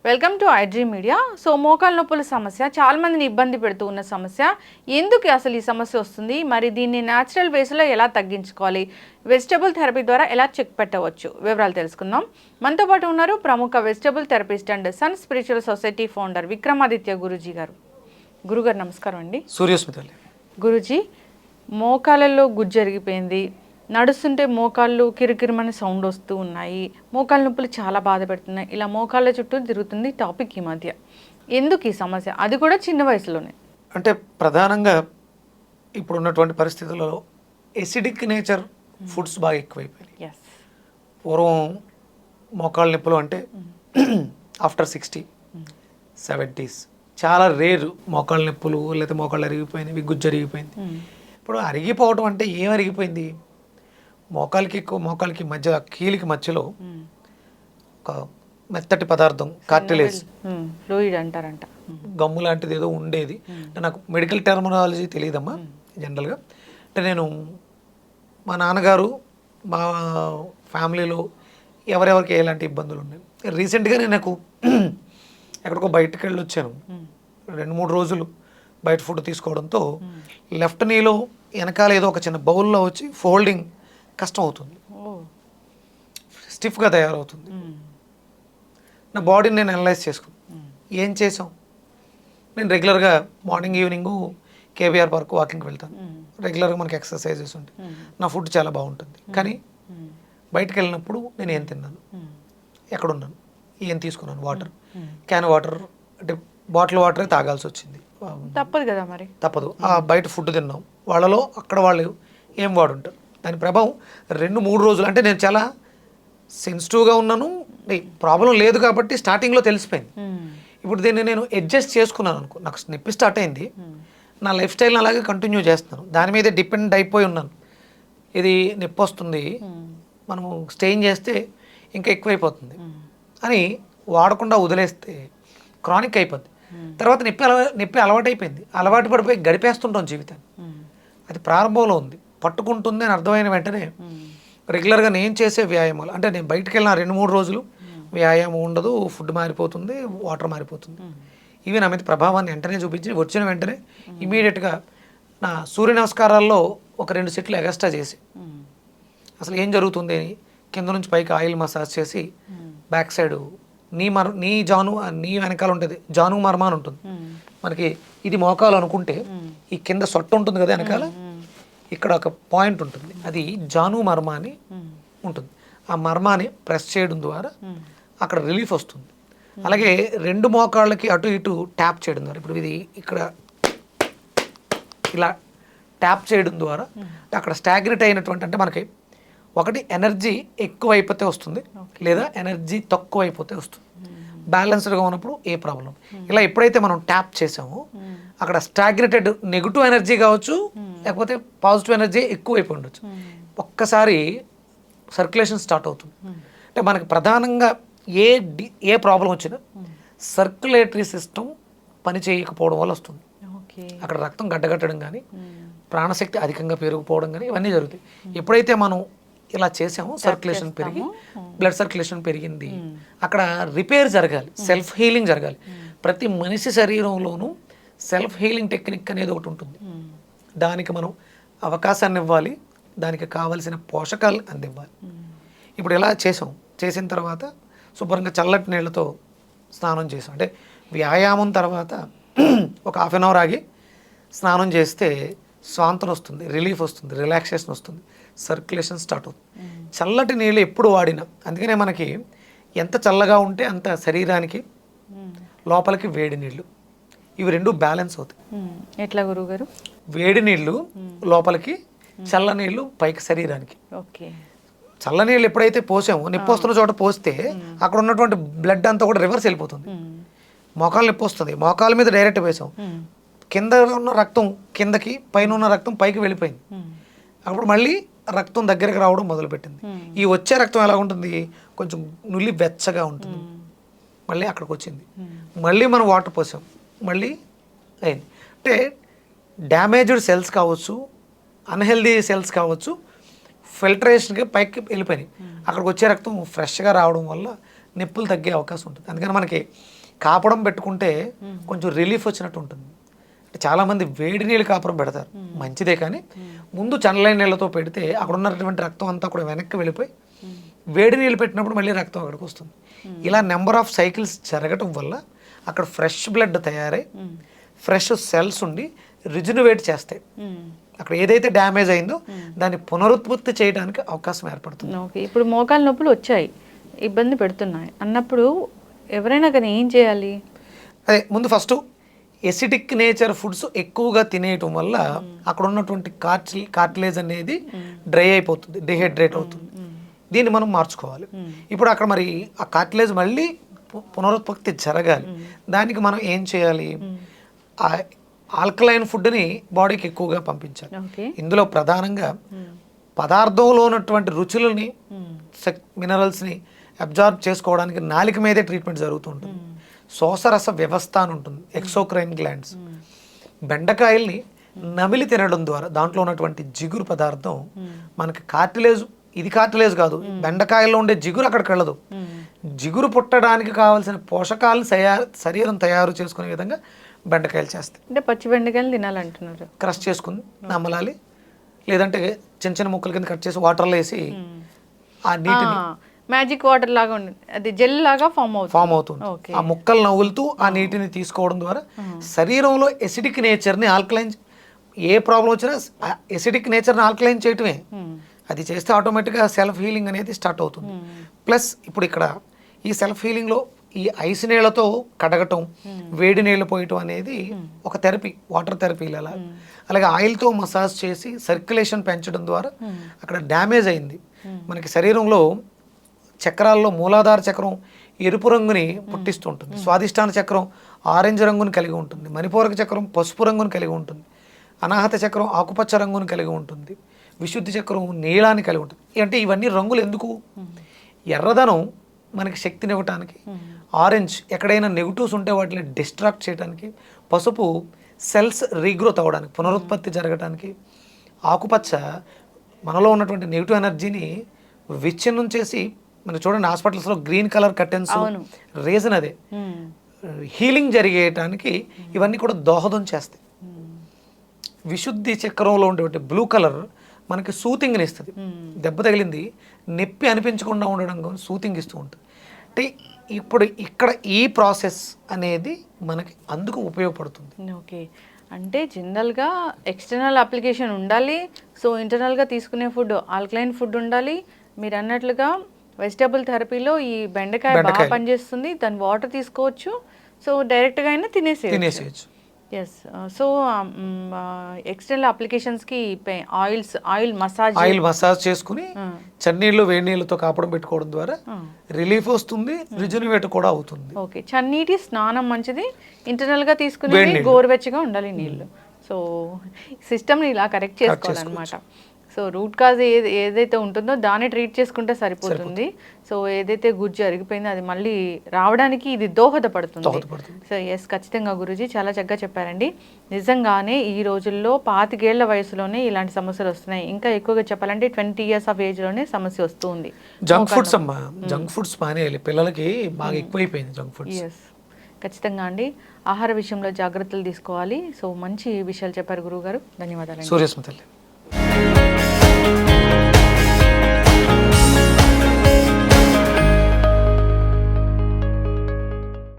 Welcome to iDream media. So మోకాలు నొప్పుల సమస్య చాలా మందిని ఇబ్బంది పెడుతూ ఉన్న సమస్య. ఎందుకు అసలు ఈ సమస్య వస్తుంది, మరి దీన్ని న్యాచురల్ వేస్లో ఎలా తగ్గించుకోవాలి, వెజిటబుల్ థెరపీ ద్వారా ఎలా చెక్ పెట్టవచ్చు, వివరాలు తెలుసుకుందాం. మనతో పాటు ఉన్నారు ప్రముఖ vegetable therapist and sun spiritual society founder Vikramaditya Guruji garu. గురుగారు నమస్కారం అండి. సూర్యస్మితల్లి. గురూజీ, మోకాళ్ళలో గుజ్జు జరిగిపోయింది, నడుస్తుంటే మోకాళ్ళు కిరికిరిమని సౌండ్ వస్తూ ఉన్నాయి, మోకాళ్ళ నొప్పులు చాలా బాధ పెడుతున్నాయి, ఇలా మోకాళ్ళ చుట్టూ తిరుగుతుంది టాపిక్ ఈ మధ్య. ఎందుకు ఈ సమస్య, అది కూడా చిన్న వయసులోనే? అంటే ప్రధానంగా ఇప్పుడు ఉన్నటువంటి పరిస్థితులలో ఎసిడిక్ నేచర్ ఫుడ్స్ బాగా ఎక్కువైపోయినాయి. పూర్వం మోకాళ్ళ నొప్పులు అంటే ఆఫ్టర్ 60, 70s చాలా రేరు మోకాళ్ళ నొప్పులు, లేకపోతే మోకాళ్ళు అరిగిపోయినవి, గుజ్జు అరిగిపోయింది. ఇప్పుడు అరిగిపోవడం అంటే ఏం అరిగిపోయింది? మోకాలికి మధ్య, కీలికి మధ్యలో ఒక మెత్తటి పదార్థం, కార్టిలేజ్ ఫ్లూయిడ్ అంటారంట, గమ్ము లాంటిది ఏదో ఉండేది. అంటే నాకు మెడికల్ టెర్మినాలజీ తెలియదమ్మా జనరల్గా. అంటే నేను, మా నాన్నగారు, మా ఫ్యామిలీలో ఎవరెవరికి ఎలాంటి ఇబ్బందులు ఉన్నాయి. రీసెంట్గానే నాకు ఎక్కడికో బయటకు వెళ్ళి వచ్చాను, 2-3 రోజులు బయట ఫుడ్ తీసుకోవడంతో లెఫ్ట్ నీలో వెనకాల ఏదో ఒక చిన్న బౌల్లో వచ్చి ఫోల్డింగ్ కష్టం అవుతుంది, స్టిఫ్గా తయారవుతుంది. నా బాడీని నేను అనలైజ్ చేసుకున్నాను. ఏం చేసాం? నేను రెగ్యులర్గా మార్నింగ్ ఈవినింగ్ కేబీఆర్ పార్క్ వాకింగ్కి వెళ్తాను. రెగ్యులర్గా మనకి ఎక్సర్సైజెస్ ఉంటాయి, నా ఫుడ్ చాలా బాగుంటుంది. కానీ బయటకు వెళ్ళినప్పుడు నేను ఏం తిన్నాను, ఎక్కడున్నాను, ఏం తీసుకున్నాను? వాటర్, క్యాన్ వాటర్, అంటే బాటిల్ వాటరే తాగాల్సి వచ్చింది. తప్పదు కదా, మరి తప్పదు. ఆ బయట ఫుడ్ తిన్నాం, వాళ్ళలో అక్కడ వాళ్ళు ఏం వాడుంటారు, దాని ప్రభావం 2-3 రోజులు. అంటే నేను చాలా సెన్సిటివ్గా ఉన్నాను, ప్రాబ్లం లేదు కాబట్టి స్టార్టింగ్లో తెలిసిపోయింది. ఇప్పుడు దీన్ని నేను అడ్జస్ట్ చేసుకున్నాను అనుకో, నాకు నొప్పి స్టార్ట్ అయింది, నా లైఫ్ స్టైల్ని అలాగే కంటిన్యూ చేస్తున్నాను, దాని మీదే డిపెండ్ అయిపోయి ఉన్నాను. ఇది నొప్పి వస్తుంది, మనము స్టెయిన్ చేస్తే ఇంకా ఎక్కువైపోతుంది అని వాడకుండా వదిలేస్తే క్రానిక్ అయిపోద్ది. తర్వాత నొప్పి అలవాటైపోయింది, అలవాటు పడిపోయి గడిపేస్తుంటాం జీవితాన్ని. అది ప్రారంభంలో ఉంది, పట్టుకుంటుంది అని అర్థమైన వెంటనే రెగ్యులర్గా నేను చేసే వ్యాయామాలు, అంటే నేను బయటకు వెళ్ళిన 2-3 రోజులు వ్యాయామం ఉండదు, ఫుడ్ మారిపోతుంది, వాటర్ మారిపోతుంది. ఇవి నా మీద ప్రభావాన్ని వెంటనే చూపించి, వచ్చిన వెంటనే ఇమీడియట్గా నా సూర్య నమస్కారాల్లో ఒక 2 సెట్లు ఎగస్ట్రా చేసి, అసలు ఏం జరుగుతుంది అని కింద నుంచి పైకి ఆయిల్ మసాజ్ చేసి, బ్యాక్ సైడ్ నీ జాను, నీ వెనకాల ఉంటుంది జాను మర్మ అని ఉంటుంది మనకి. ఇది మోకాలు అనుకుంటే ఈ కింద సొట్ట ఉంటుంది కదా వెనకాల, ఇక్కడ ఒక పాయింట్ ఉంటుంది, అది జాను మర్మ అని ఉంటుంది. ఆ మర్మాని ప్రెస్ చేయడం ద్వారా అక్కడ రిలీఫ్ వస్తుంది. అలాగే 2 మోకాళ్ళకి అటు ఇటు ట్యాప్ చేయడం ద్వారా, ఇప్పుడు ఇది ఇక్కడ ఇలా ట్యాప్ చేయడం ద్వారా అక్కడ స్టాగ్నేట్ అయినటువంటి, అంటే మనకి ఒకటి ఎనర్జీ ఎక్కువైపోతే వస్తుంది, లేదా ఎనర్జీ తక్కువ అయిపోతే వస్తుంది. బ్యాలెన్స్డ్గా ఉన్నప్పుడు ఏ ప్రాబ్లం. ఇలా ఎప్పుడైతే మనం ట్యాప్ చేసామో అక్కడ స్టాగ్నేటెడ్ నెగిటివ్ ఎనర్జీ కావచ్చు, లేకపోతే పాజిటివ్ ఎనర్జీ ఎక్కువైపోయి ఉండొచ్చు. ఒక్కసారి సర్క్యులేషన్ స్టార్ట్ అవుతుంది. అంటే మనకి ప్రధానంగా ఏ ప్రాబ్లం వచ్చినా సర్క్యులేటరీ సిస్టమ్ పని చేయకపోవడం వల్ల వస్తుంది. అక్కడ రక్తం గడ్డగట్టడం కానీ, ప్రాణశక్తి అధికంగా పెరిగిపోవడం కానీ ఇవన్నీ జరుగుతాయి. ఎప్పుడైతే మనం ఇలా చేసామో సర్క్యులేషన్ పెరిగి, బ్లడ్ సర్క్యులేషన్ పెరిగింది, అక్కడ రిపేర్ జరగాలి, సెల్ఫ్ హీలింగ్ జరగాలి. ప్రతి మనిషి శరీరంలోనూ సెల్ఫ్ హీలింగ్ టెక్నిక్ అనేది ఒకటి ఉంటుంది. దానికి మనం అవకాశాన్ని ఇవ్వాలి, దానికి కావలసిన పోషకాలు అందివ్వాలి. ఇప్పుడు ఇలా చేసిన తర్వాత శుభ్రంగా చల్లటి నీళ్ళతో స్నానం చేసాం. అంటే వ్యాయామం తర్వాత ఒక 1/2 అన్ అవర్ ఆగి స్నానం చేస్తే స్వాంతన వస్తుంది, రిలీఫ్ వస్తుంది, రిలాక్సేషన్ వస్తుంది, సర్క్యులేషన్ స్టార్ట్ అవుతుంది. చల్లటి నీళ్ళు ఎప్పుడు వాడినా, అందుకనే మనకి ఎంత చల్లగా ఉంటే అంత శరీరానికి లోపలికి వేడి నీళ్ళు, ఇవి 2 బ్యాలెన్స్ అవుతాయి. ఎట్లా గురువుగారు? వేడి నీళ్ళు లోపలికి, చల్ల నీళ్ళు పైకి శరీరానికి. చల్ల నీళ్ళు ఎప్పుడైతే పోసామో, నొప్పి వస్తున్న చోట పోస్తే అక్కడ ఉన్నటువంటి బ్లడ్ అంతా కూడా రివర్స్ వెళ్ళిపోతుంది. మోకాలు నొప్పి వస్తుంది, మోకాల మీద డైరెక్ట్ వేసాం, కింద ఉన్న రక్తం కిందకి, పైన ఉన్న రక్తం పైకి వెళ్ళిపోయింది. అప్పుడు మళ్ళీ రక్తం దగ్గరికి రావడం మొదలుపెట్టింది. ఈ వచ్చే రక్తం ఎలా ఉంటుంది, కొంచెం నుల్లి వెచ్చగా ఉంటుంది. మళ్ళీ అక్కడికి వచ్చింది, మళ్ళీ మనం వాటర్ పోసాం, మళ్ళీ అయింది. అంటే డ్యామేజ్డ్ సెల్స్ కావచ్చు, అన్హెల్దీ సెల్స్ కావచ్చు, ఫిల్టరేషన్కి పైకి వెళ్ళిపోయినాయి. అక్కడికి వచ్చే రక్తం ఫ్రెష్గా రావడం వల్ల నొప్పులు తగ్గే అవకాశం ఉంటుంది. అందుకని మనకి కాపడం పెట్టుకుంటే కొంచెం రిలీఫ్ వచ్చినట్టు ఉంటుంది. అంటే చాలామంది వేడి నీళ్ళు కాపురం పెడతారు, మంచిదే, కానీ ముందు చల్లైన నీళ్ళతో పెడితే అక్కడ ఉన్నటువంటి రక్తం అంతా కూడా వెనక్కి వెళ్ళిపోయి వేడి నీళ్ళు పెట్టినప్పుడు మళ్ళీ రక్తం అక్కడికి వస్తుంది. ఇలా నెంబర్ ఆఫ్ సైకిల్స్ జరగటం వల్ల అక్కడ ఫ్రెష్ బ్లడ్ తయారై ఫ్రెష్ సెల్స్ ఉండి రిజునవేట్ చేస్తాయి. అక్కడ ఏదైతే డ్యామేజ్ అయిందో దాన్ని పునరుత్పత్తి చేయడానికి అవకాశం ఏర్పడుతుంది. ఓకే, ఇప్పుడు మోకాలు నొప్పులు వచ్చాయి, ఇబ్బంది పెడుతున్నాయి అన్నప్పుడు ఎవరైనా కానీ ఏం చేయాలి? అదే ముందు ఫస్ట్ ఎసిడిక్ నేచర్ ఫుడ్స్ ఎక్కువగా తినేయటం వల్ల అక్కడ ఉన్నటువంటి కార్టిలేజ్ అనేది డ్రై అయిపోతుంది, డిహైడ్రేట్ అవుతుంది. దీన్ని మనం మార్చుకోవాలి. ఇప్పుడు అక్కడ మరి ఆ కార్టిలేజ్ మళ్ళీ పునరుత్పత్తి జరగాలి. దానికి మనం ఏం చేయాలి? ఆల్కలైన్ ఫుడ్ని బాడీకి ఎక్కువగా పంపించాలి. ఇందులో ప్రధానంగా పదార్థంలో ఉన్నటువంటి రుచులని మినరల్స్ని అబ్జార్బ్ చేసుకోవడానికి నాలిక మీదే ట్రీట్మెంట్ జరుగుతూ ఉంటుంది. శోషరస వ్యవస్థ అని ఉంటుంది, ఎక్సోక్రైన్ గ్లాండ్స్. బెండకాయల్ని నమిలి తినడం ద్వారా దాంట్లో ఉన్నటువంటి జిగురు పదార్థం మనకి కార్టిలేజ్, ఇది కార్టిలేజ్ కాదు, బెండకాయల్లో ఉండే జిగురు అక్కడికి వెళ్ళదు. జిగురు పుట్టడానికి కావాల్సిన పోషకాలను శరీరం తయారు చేసుకునే విధంగా బెండకాయలు చేస్తాయి. అంటే పచ్చి బెండకాయలు తినాలంటున్నారు. క్రష్ చేసుకుని నమలాలి, లేదంటే చిన్న చిన్న ముక్కల కింద కట్ చేసి వాటర్లో వేసి ఆ నీటిని మ్యాజిక్ వాటర్ లాగా ఉంది, అది జెల్ లాగా ఫామ్ అవుతుంది. ఆ ముక్కలు నవ్వులుతూ ఆ నీటిని తీసుకోవడం ద్వారా శరీరంలో ఎసిడిక్ నేచర్ని ఆల్కలైన్, ఏ ప్రాబ్లం వచ్చినా ఎసిడిక్ నేచర్ని ఆల్కలైన్ చేయటమే. అది చేస్తే ఆటోమేటిక్గా సెల్ఫ్ హీలింగ్ అనేది స్టార్ట్ అవుతుంది. ప్లస్ ఇప్పుడు ఇక్కడ ఈ సెల్ఫ్ హీలింగ్లో ఈ ఐస్ నీళ్లతో కడగటం, వేడి నీళ్ళు పోయటం అనేది ఒక థెరపీ, వాటర్ థెరపీలు. అలా అలాగే ఆయిల్తో మసాజ్ చేసి సర్క్యులేషన్ పెంచడం ద్వారా అక్కడ డ్యామేజ్ అయింది. మనకి శరీరంలో చక్రాల్లో మూలాధార చక్రం ఎరుపు రంగుని పుట్టిస్తుంటుంది, స్వాదిష్టాన చక్రం ఆరెంజ్ రంగుని కలిగి ఉంటుంది, మణిపూరక చక్రం పసుపు రంగుని కలిగి ఉంటుంది, అనాహత చక్రం ఆకుపచ్చ రంగుని కలిగి ఉంటుంది, విశుద్ధి చక్రం నీలాన్ని కలిగి ఉంటుంది. అంటే ఇవన్నీ రంగులు ఎందుకు? ఎర్రదనం మనకి శక్తినివ్వటానికి, ఆరెంజ్ ఎక్కడైనా నెగిటివ్స్ ఉంటే వాటిని డిస్ట్రాక్ట్ చేయడానికి, పసుపు సెల్స్ రీగ్రోత్ అవ్వడానికి, పునరుత్పత్తి జరగడానికి, ఆకుపచ్చ మనలో ఉన్నటువంటి నెగిటివ్ ఎనర్జీని విచ్ఛిన్నం చేసి, మనం చూడండి హాస్పిటల్స్లో గ్రీన్ కలర్ కర్టెన్స్, రీజన్ అదే, హీలింగ్ జరిగేయటానికి ఇవన్నీ కూడా దోహదం చేస్తాయి. విశుద్ధి చక్రంలో ఉండేటువంటి బ్లూ కలర్ మనకి సూతింగ్ని ఇస్తుంది. దెబ్బ తగిలింది నొప్పి అనిపించకుండా ఉండడం సూతింగ్ ఇస్తూ ఉంటుంది. అంటే ఇప్పుడు ఇక్కడ ఈ ప్రాసెస్ అనేది మనకి అందుకు ఉపయోగపడుతుంది. ఓకే, అంటే జనరల్గా ఎక్స్టర్నల్ అప్లికేషన్ ఉండాలి, సో ఇంటర్నల్గా తీసుకునే ఫుడ్ ఆల్కలైన్ ఫుడ్ ఉండాలి. మీరు అన్నట్లుగా వెజిటబుల్ థెరపీలో ఈ బెండకాయ బాగా పనిచేస్తుంది, దాని వాటర్ తీసుకోవచ్చు, సో డైరెక్ట్గా అయినా తినేసేయచ్చు. ఎస్, సో ఎక్స్టర్నల్ అప్లికేషన్స్కి ఆయిల్ మసాజ్ చేసుకుని చన్నీళ్ళు వేడి నీళ్ళతో కాపడం పెట్టుకోవడం ద్వారా రిలీఫ్ వస్తుంది, రిజునవేట్ కూడా అవుతుంది. ఓకే, చన్నీటి స్నానం మంచిది, ఇంటర్నల్గా తీసుకునే గోరువెచ్చగా ఉండాలి నీళ్ళు. సో సిస్టమ్ని ఇలా కరెక్ట్ చేసుకోవాలన్నమాట. సో రూట్ కాజ్ ఏదైతే ఉంటుందో దాన్ని ట్రీట్ చేసుకుంటే సరిపోతుంది. సో ఏదైతే గుజ్జు అరిగిపోయిందో అది మళ్ళీ రావడానికి ఇది దోహదపడుతుంది. సో ఎస్, ఖచ్చితంగా గురూజీ చాలా చక్కగా చెప్పారండి. నిజంగానే ఈ రోజుల్లో 25 ఏళ్ల వయసులోనే ఇలాంటి సమస్యలు వస్తున్నాయి. ఇంకా ఎక్కువగా చెప్పాలంటే 20 years ఆఫ్ ఏజ్లోనే సమస్య వస్తుంది. జంక్ ఫుడ్స్ అమ్మా, జంక్ ఫుడ్స్ మానేయాలి, పిల్లలకి బాగా ఎక్కువైపోయింది జంక్ ఫుడ్స్. ఎస్, ఖచ్చితంగా అండి. ఆహార విషయంలో జాగ్రత్తలు తీసుకోవాలి. సో మంచి విషయాలు చెప్పారు గురువు గారు, ధన్యవాదాలు. సూర్యస్మతల్లి.